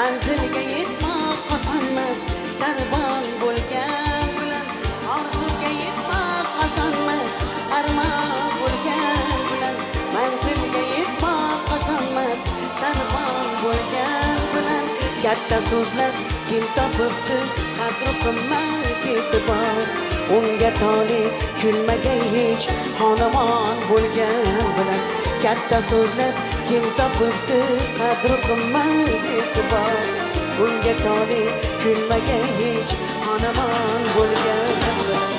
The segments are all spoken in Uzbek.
manzilga yetmoq osonmas, sarbon bo'lgan bilan. Orzuga yetmoq osonmas, armon bo'lgan bilan. Manzilga yetmoq osonmas, sarbon bo'lgan bilan. Katta so'zlar kim topibdi, qadri qimmat e'tibor. Unga tole kulmagan hech xonamon bo'lgan bilan. Katta so'zlar kim topibdi, qadri qimmat e'tibor. Unga tole kulmagan hech xonamon bo'lgan bilan.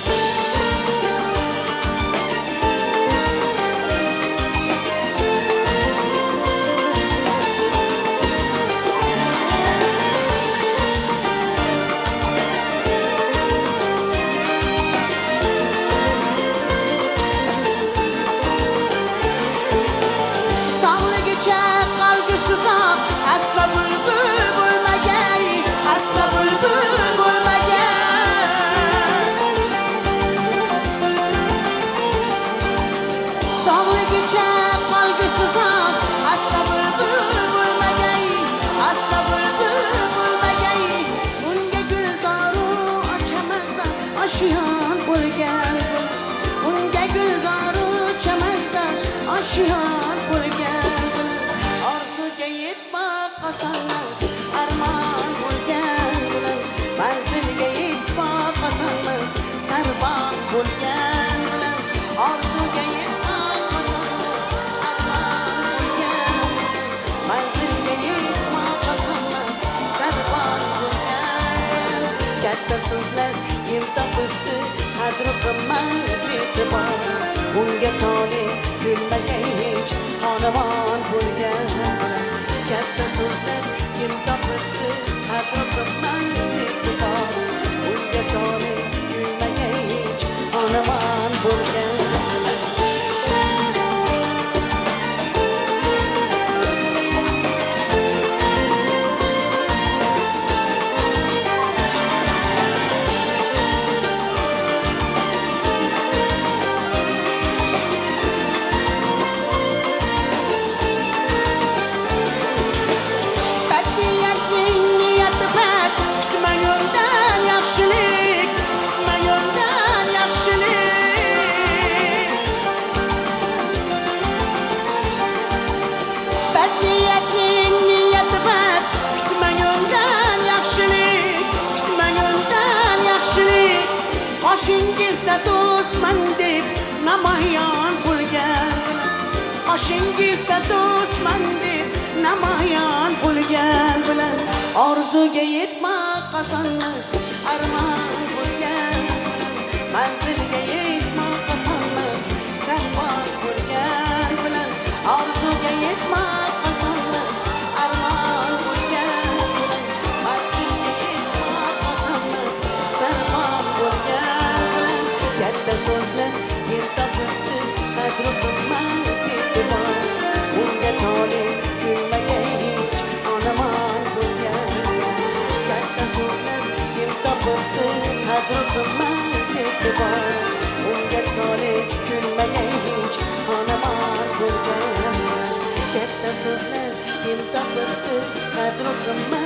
Asla bulbul bo'lmagan, asla bulbul bo'lmagan. Sog'ligicha qolgusiz asla bulbul bo'lmagan, asla bulbul bo'lmagan. Unga gulzoru ochamasa oshiyon bo'lgan. Unga gulzoru ochamasa oshiyon bo'lgan. Yetmoq osonmas, armon bo'lgan bilan. Manzilga yetmoq osonmas, sarbon bo'lgan bilan. Orzuga yetmoq osonmas, armon bo'lgan bilan. Manzilga yetmoq osonmas, sarbon bo'lgan bilan. Katta so'zlar kim topibdi, qadri qimmat e'tibor. Unga tole kulmagan hech xonamon bo'lgan bilan. Katta so'zlar kim topibdi, qadri qimmat e'tibor. Unga tole kulmagan hech xonamon bo'lgan bilan. Qoshingizda do'stman deb namoyon bo'lgan. Qoshingizda do'stman deb namoyon bo'lgan bilan. Orzuga yetmoq osonmas, armon bo'lgan bilan. Manzilga yetmoq osonmas, sarbon bo'lgan bilan. Orzuga yetmoq osonmas, armon bo'lgan bilan. Manzilga yetmoq osonmas, sarbon bo'lgan bilan. Katta so'zlar kim topibdi, qadri qimmat e'tibor. Unga tole kulmagan hech xonamon bo'lgan bilan. Katta so'zlar kim topibdi, qadri qimmat e'tibor. Unga tole kulmagan hech xonamon bo'lgan bilan. Katta so'zlar kim topibdi, qadri qimmat